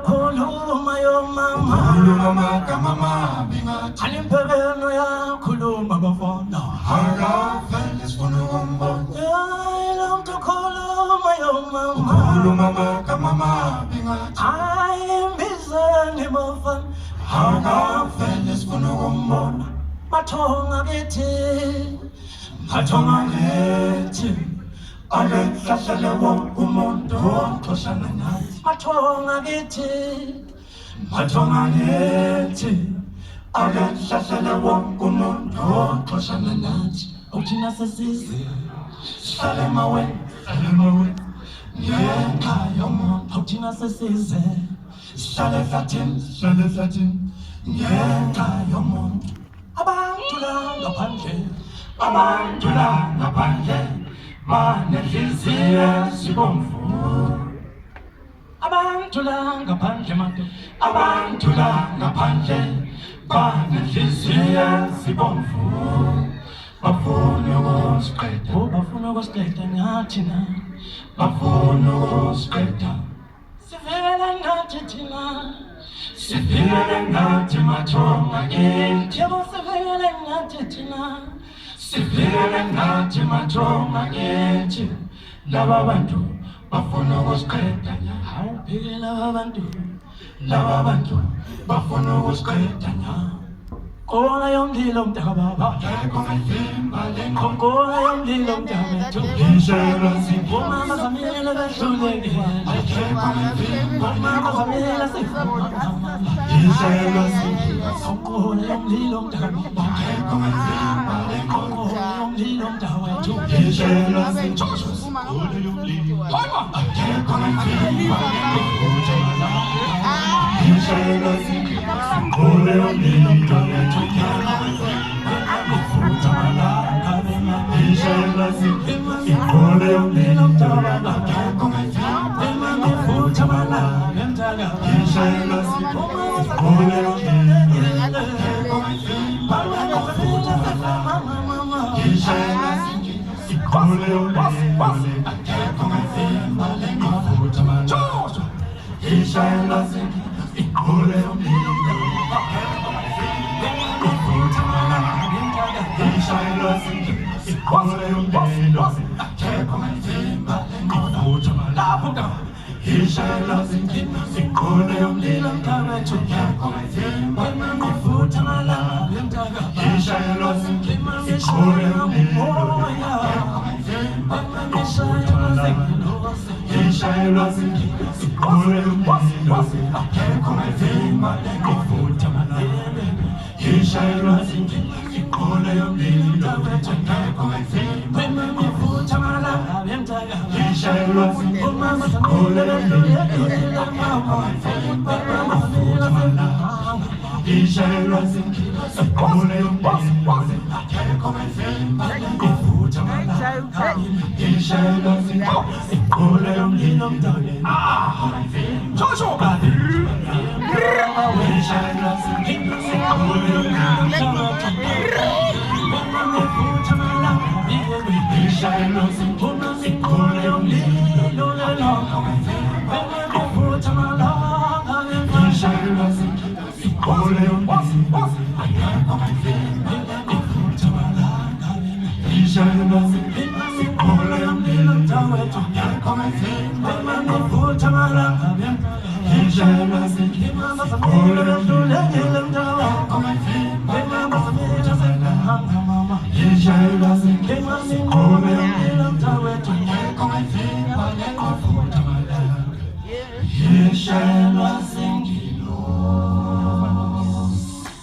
khuluma yo mama khuluma kamama bingathi alimpekeno yakhuluma bafana akavele sifuna ukumbona lo mntu khuluma yo mama khuluma kamama bingathi ayimbizeni bafana akavele sifuna ukumbona mathonga kithi mathonga kithi alenhlahlele wonke umuntu oxoshana nathi mathonga kithi mathonga kithi alenhlahlele wonke umuntu oxoshana nathi uthina sesize sihlale emaweni ngenxa yomuntu uthina sesize sihlale ehlathini ngenxa yomuntu abantu la ngaphandle banenhliziyo ezibomvu abantu la ngaphandle manje abantu la ngaphandle banenhliziyo ezibomvu bafuna ukusiqeda bafuna ukusiqeda ngathi na bafuna ukusiqeda sivele ngathi thina sivele ngathi mathonga kithi yebo sivele ngathi thina sivele ngathi mathonga kithi laba bantu bafuna ukusiqeda awuphike laba bantu bafuna ukusiqeda kona yomlilo mntakababa akekho ngayivimba le ngqondo kona yomlilo mntakwethu ngishayelwa omama zamile behlulekile akekho ngayivimba le omama ngqondo zamile sifuna ngishayelwa kona yomlilo mntakababa akekho ngayivimba le ngqondo kona yomlilo mntakwethu ngishayelwa akekho ngayivimba le ngqondo ngishayelwa ngole yomlilo mntakwethu ngishayelwa ngole yomlilo mntakwethu ngishayelwa ngole Shall